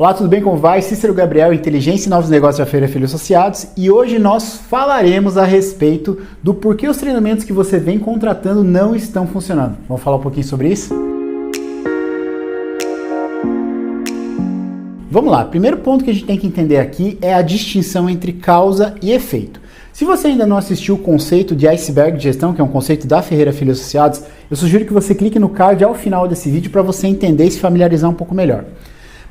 Olá, tudo bem? Como vai? Cícero Gabriel, Inteligência e Novos Negócios da Feira Filho Associados, e hoje nós falaremos a respeito do porquê os treinamentos que você vem contratando não estão funcionando. Vamos falar um pouquinho sobre isso? Vamos lá, primeiro ponto que a gente tem que entender aqui é a distinção entre causa e efeito. Se você ainda não assistiu o conceito de iceberg de gestão, que é um conceito da Ferreira Filho Associados, eu sugiro que você clique no card ao final desse vídeo para você entender e se familiarizar um pouco melhor.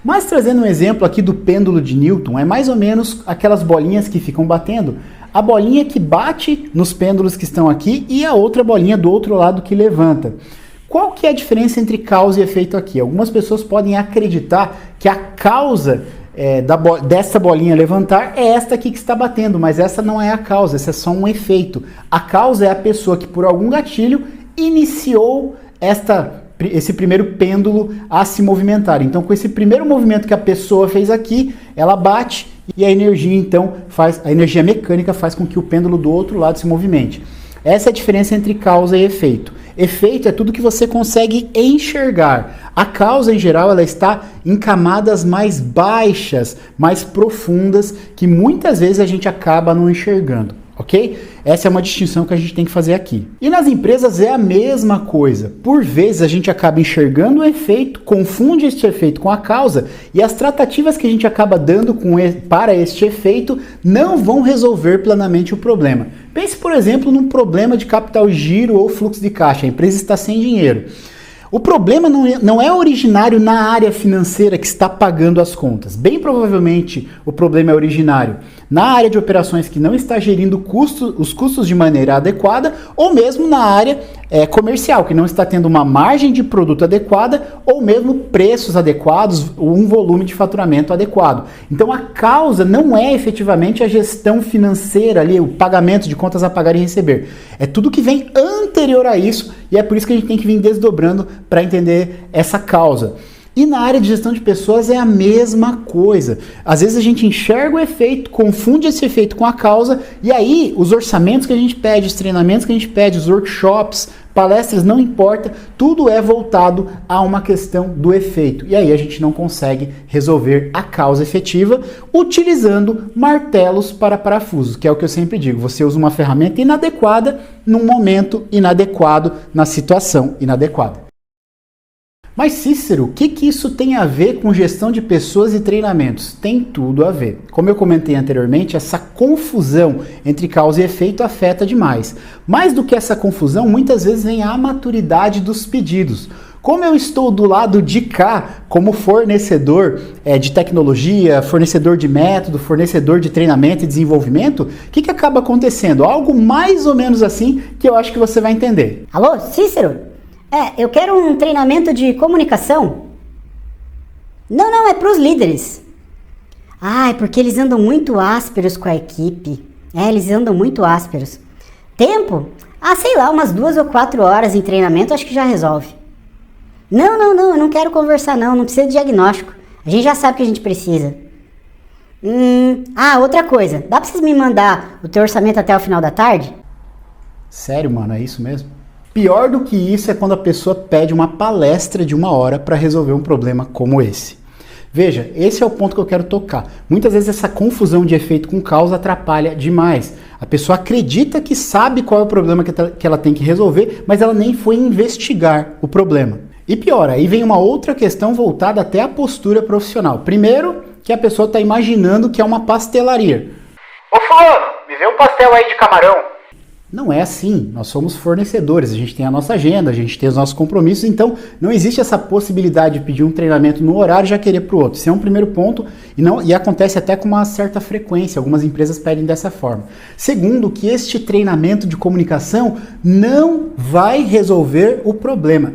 Mas trazendo um exemplo aqui do pêndulo de Newton, é mais ou menos aquelas bolinhas que ficam batendo, a bolinha que bate nos pêndulos que estão aqui e a outra bolinha do outro lado que levanta. Qual que é a diferença entre causa e efeito aqui? Algumas pessoas podem acreditar que a causa dessa bolinha levantar é esta aqui que está batendo, mas essa não é a causa, essa é só um efeito. A causa é a pessoa que por algum gatilho iniciou esse primeiro pêndulo a se movimentar. Então, com esse primeiro movimento que a pessoa fez aqui, ela bate e a energia, então, a energia mecânica faz com que o pêndulo do outro lado se movimente. Essa é a diferença entre causa e efeito. Efeito é tudo que você consegue enxergar. A causa, em geral, ela está em camadas mais baixas, mais profundas, que muitas vezes a gente acaba não enxergando. Ok? Essa é uma distinção que a gente tem que fazer aqui. E nas empresas é a mesma coisa. Por vezes a gente acaba enxergando o efeito, confunde este efeito com a causa, e as tratativas que a gente acaba dando para este efeito não vão resolver plenamente o problema. Pense, por exemplo, num problema de capital giro ou fluxo de caixa. A empresa está sem dinheiro. O problema não é originário na área financeira que está pagando as contas. Bem provavelmente o problema é originário na área de operações que não está gerindo os custos de maneira adequada, ou mesmo na área comercial, que não está tendo uma margem de produto adequada, ou mesmo preços adequados, ou um volume de faturamento adequado. Então a causa não é efetivamente a gestão financeira ali, o pagamento de contas a pagar e receber. É tudo que vem anterior a isso, e é por isso que a gente tem que vir desdobrando para entender essa causa. E na área de gestão de pessoas é a mesma coisa. Às vezes a gente enxerga o efeito, confunde esse efeito com a causa, e aí os orçamentos que a gente pede, os treinamentos que a gente pede, os workshops, palestras, não importa, tudo é voltado a uma questão do efeito. E aí a gente não consegue resolver a causa efetiva utilizando martelos para parafusos, que é o que eu sempre digo. Você usa uma ferramenta inadequada num momento inadequado, na situação inadequada. Mas Cícero, o que isso tem a ver com gestão de pessoas e treinamentos? Tem tudo a ver. Como eu comentei anteriormente, essa confusão entre causa e efeito afeta demais. Mais do que essa confusão, muitas vezes vem a maturidade dos pedidos. Como eu estou do lado de cá, como fornecedor de tecnologia, fornecedor de método, fornecedor de treinamento e desenvolvimento, o que acaba acontecendo? Algo mais ou menos assim que eu acho que você vai entender. Alô, Cícero? Eu quero um treinamento de comunicação. Não, é para os líderes. É porque eles andam muito ásperos com a equipe. Eles andam muito ásperos. Tempo? Sei lá, umas 2 ou 4 horas em treinamento, acho que já resolve. Não, eu não quero conversar não precisa de diagnóstico. A gente já sabe o que a gente precisa. Outra coisa, dá para vocês me mandar o teu orçamento até o final da tarde? Sério, mano, é isso mesmo? Pior do que isso é quando a pessoa pede uma palestra de 1 hora para resolver um problema como esse. Veja, esse é o ponto que eu quero tocar. Muitas vezes essa confusão de efeito com causa atrapalha demais. A pessoa acredita que sabe qual é o problema que ela tem que resolver, mas ela nem foi investigar o problema. E pior, aí vem uma outra questão voltada até à postura profissional. Primeiro, que a pessoa está imaginando que é uma pastelaria. Ô fulano, me vê um pastel aí de camarão. Não é assim, nós somos fornecedores, a gente tem a nossa agenda, a gente tem os nossos compromissos, então não existe essa possibilidade de pedir um treinamento no horário e já querer para o outro. Esse é um primeiro ponto e acontece até com uma certa frequência, algumas empresas pedem dessa forma. Segundo, que este treinamento de comunicação não vai resolver o problema,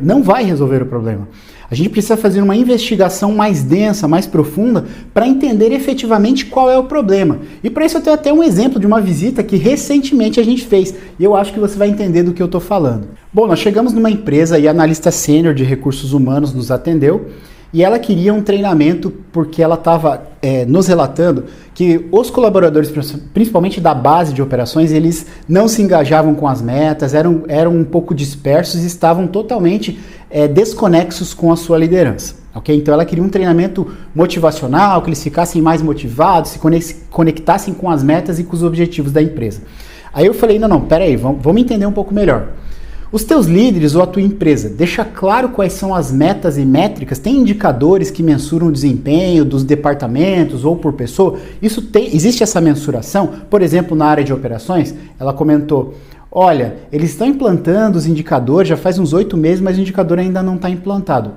A gente precisa fazer uma investigação mais densa, mais profunda, para entender efetivamente qual é o problema. E para isso eu tenho até um exemplo de uma visita que recentemente a gente fez. E eu acho que você vai entender do que eu estou falando. Bom, nós chegamos numa empresa e a analista sênior de recursos humanos nos atendeu. E ela queria um treinamento porque ela estava nos relatando que os colaboradores, principalmente da base de operações, eles não se engajavam com as metas, eram um pouco dispersos e estavam totalmente desconexos com a sua liderança. ok? Então ela queria um treinamento motivacional, que eles ficassem mais motivados, se conectassem com as metas e com os objetivos da empresa. Aí eu falei, não, peraí, vamos entender um pouco melhor. Os teus líderes ou a tua empresa, deixa claro quais são as metas e métricas, tem indicadores que mensuram o desempenho dos departamentos ou por pessoa? Existe essa mensuração? Por exemplo, na área de operações, ela comentou, olha, eles estão implantando os indicadores, já faz uns 8 meses, mas o indicador ainda não está implantado.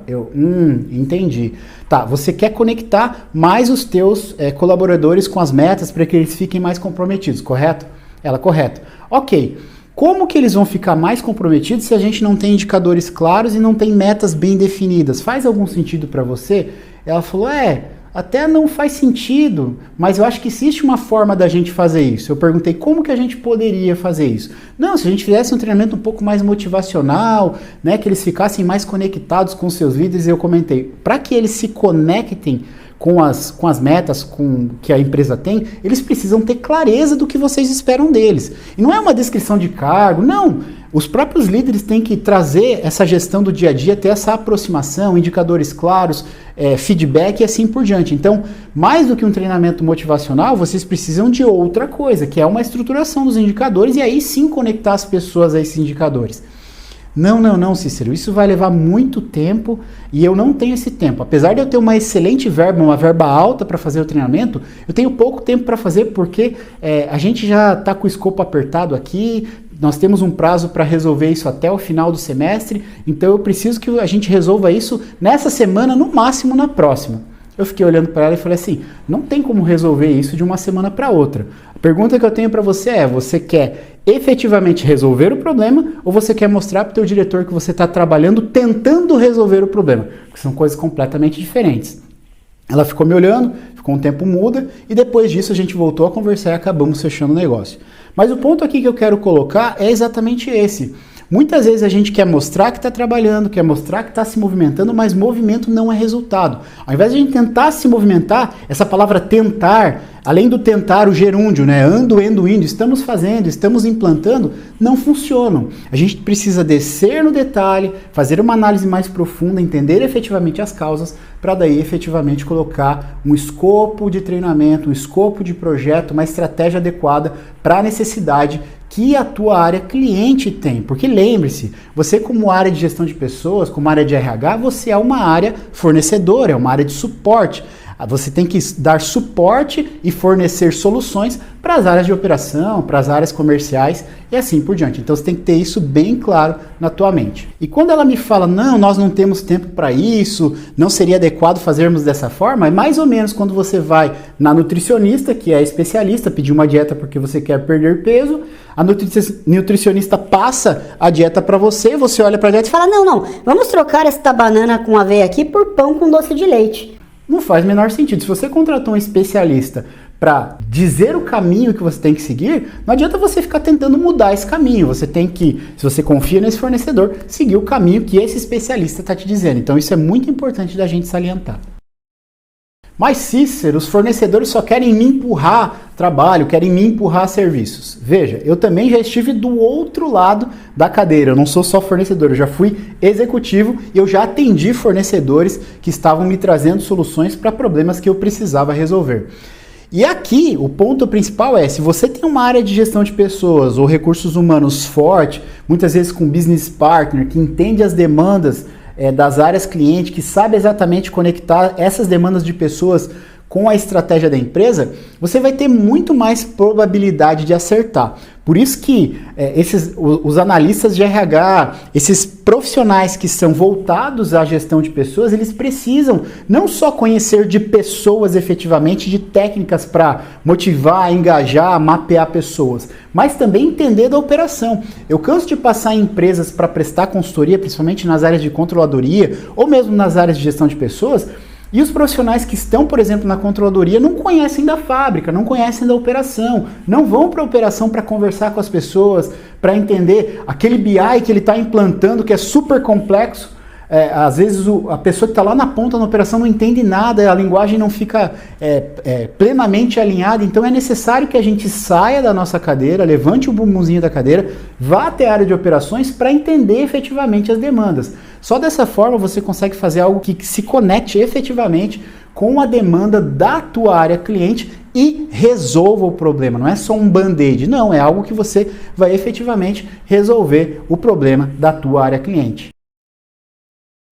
Entendi. Tá, você quer conectar mais os teus colaboradores com as metas para que eles fiquem mais comprometidos, correto? Ela, correto. Ok. Como que eles vão ficar mais comprometidos se a gente não tem indicadores claros e não tem metas bem definidas? Faz algum sentido para você? Ela falou, até não faz sentido, mas eu acho que existe uma forma da gente fazer isso. Eu perguntei como que a gente poderia fazer isso. Não, se a gente fizesse um treinamento um pouco mais motivacional, né, que eles ficassem mais conectados com seus líderes, eu comentei, para que eles se conectem com as metas que a empresa tem, eles precisam ter clareza do que vocês esperam deles. E não é uma descrição de cargo, não. Os próprios líderes têm que trazer essa gestão do dia a dia, ter essa aproximação, indicadores claros, feedback e assim por diante. Então, mais do que um treinamento motivacional, vocês precisam de outra coisa, que é uma estruturação dos indicadores e aí sim conectar as pessoas a esses indicadores. Não, Cícero, isso vai levar muito tempo e eu não tenho esse tempo. Apesar de eu ter uma excelente verba, uma verba alta para fazer o treinamento, eu tenho pouco tempo para fazer porque a gente já está com o escopo apertado aqui, nós temos um prazo para resolver isso até o final do semestre, então eu preciso que a gente resolva isso nessa semana, no máximo na próxima. Eu fiquei olhando para ela e falei assim, não tem como resolver isso de uma semana para outra. A pergunta que eu tenho para você é, você quer efetivamente resolver o problema ou você quer mostrar para o teu diretor que você está trabalhando tentando resolver o problema? Porque são coisas completamente diferentes. Ela ficou me olhando, ficou um tempo muda e depois disso a gente voltou a conversar e acabamos fechando o negócio. Mas o ponto aqui que eu quero colocar é exatamente esse. Muitas vezes a gente quer mostrar que está trabalhando, quer mostrar que está se movimentando, mas movimento não é resultado. Ao invés de a gente tentar se movimentar, essa palavra tentar, além do tentar, o gerúndio, né? Ando, indo, estamos fazendo, estamos implantando, não funcionam. A gente precisa descer no detalhe, fazer uma análise mais profunda, entender efetivamente as causas, para daí efetivamente colocar um escopo de treinamento, um escopo de projeto, uma estratégia adequada para a necessidade que a tua área cliente tem. Porque lembre-se, você como área de gestão de pessoas, como área de RH, você é uma área fornecedora, é uma área de suporte. Você tem que dar suporte e fornecer soluções para as áreas de operação, para as áreas comerciais e assim por diante. Então você tem que ter isso bem claro na tua mente. E quando ela me fala, não, nós não temos tempo para isso, não seria adequado fazermos dessa forma, é mais ou menos quando você vai na nutricionista, que é especialista, pedir uma dieta porque você quer perder peso, a nutricionista passa a dieta para você, você olha para a dieta e fala, não, vamos trocar esta banana com aveia aqui por pão com doce de leite. Não faz o menor sentido. Se você contratou um especialista para dizer o caminho que você tem que seguir, não adianta você ficar tentando mudar esse caminho. Você tem que, se você confia nesse fornecedor, seguir o caminho que esse especialista está te dizendo. Então isso é muito importante da gente salientar. Mas Cícero, os fornecedores só querem me empurrar trabalho, querem me empurrar serviços. Veja, eu também já estive do outro lado da cadeira. Eu não sou só fornecedor, eu já fui executivo e eu já atendi fornecedores que estavam me trazendo soluções para problemas que eu precisava resolver. E aqui, o ponto principal é, se você tem uma área de gestão de pessoas ou recursos humanos forte, muitas vezes com business partner, que entende as demandas das áreas cliente, que sabe exatamente conectar essas demandas de pessoas com a estratégia da empresa, você vai ter muito mais probabilidade de acertar. Por isso que os analistas de RH, esses profissionais que são voltados à gestão de pessoas, eles precisam não só conhecer de pessoas efetivamente, de técnicas para motivar, engajar, mapear pessoas, mas também entender da operação. Eu canso de passar em empresas para prestar consultoria, principalmente nas áreas de controladoria ou mesmo nas áreas de gestão de pessoas, e os profissionais que estão, por exemplo, na controladoria não conhecem da fábrica, não conhecem da operação, não vão para a operação para conversar com as pessoas, para entender aquele BI que ele está implantando, que é super complexo, Às vezes a pessoa que está lá na ponta na operação não entende nada, a linguagem não fica plenamente alinhada, então é necessário que a gente saia da nossa cadeira, levante o bumbumzinho da cadeira, vá até a área de operações para entender efetivamente as demandas. Só dessa forma você consegue fazer algo que se conecte efetivamente com a demanda da tua área cliente e resolva o problema. Não é só um band-aid, não, é algo que você vai efetivamente resolver o problema da tua área cliente.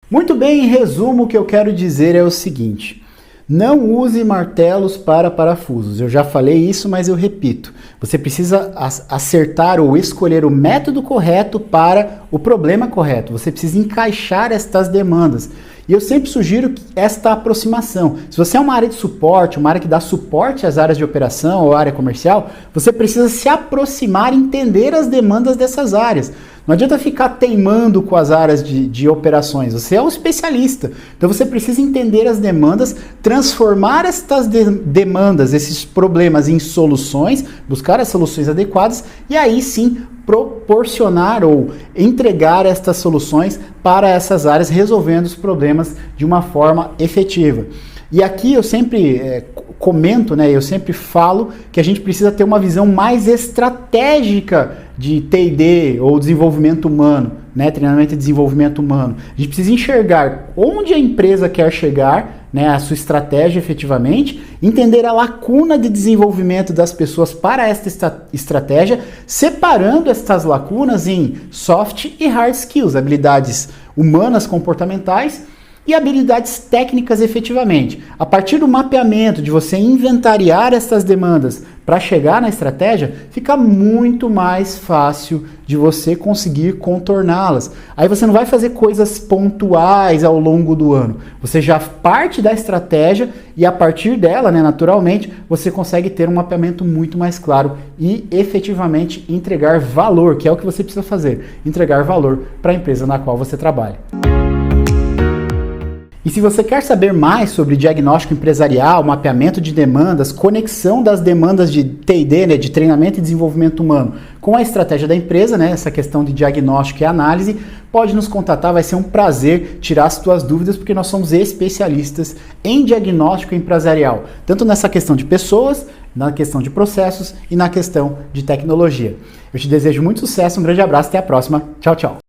Muito bem, em resumo, o que eu quero dizer é o seguinte: não use martelos para parafusos. Eu já falei isso, mas eu repito. Você precisa acertar ou escolher o método correto para o problema correto. Você precisa encaixar estas demandas. E eu sempre sugiro esta aproximação. Se você é uma área de suporte, uma área que dá suporte às áreas de operação ou área comercial, você precisa se aproximar e entender as demandas dessas áreas. Não adianta ficar teimando com as áreas de operações. Você é um especialista. Então você precisa entender as demandas, transformar estas demandas, esses problemas em soluções, buscar as soluções adequadas e aí sim proporcionar ou entregar estas soluções para essas áreas, resolvendo os problemas de uma forma efetiva. E aqui eu sempre comento, eu sempre falo que a gente precisa ter uma visão mais estratégica de T&D ou desenvolvimento humano, treinamento e desenvolvimento humano. A gente precisa enxergar onde a empresa quer chegar, a sua estratégia efetivamente, entender a lacuna de desenvolvimento das pessoas para esta estratégia, separando estas lacunas em soft e hard skills, habilidades humanas comportamentais e habilidades técnicas efetivamente. A partir do mapeamento, de você inventariar essas demandas para chegar na estratégia, fica muito mais fácil de você conseguir contorná-las. Aí você não vai fazer coisas pontuais ao longo do ano. Você já parte da estratégia e a partir dela, naturalmente, você consegue ter um mapeamento muito mais claro e efetivamente entregar valor, que é o que você precisa fazer, entregar valor para a empresa na qual você trabalha. E se você quer saber mais sobre diagnóstico empresarial, mapeamento de demandas, conexão das demandas de T&D, de treinamento e desenvolvimento humano, com a estratégia da empresa, essa questão de diagnóstico e análise, pode nos contatar, vai ser um prazer tirar as tuas dúvidas, porque nós somos especialistas em diagnóstico empresarial, tanto nessa questão de pessoas, na questão de processos e na questão de tecnologia. Eu te desejo muito sucesso, um grande abraço, até a próxima, tchau, tchau.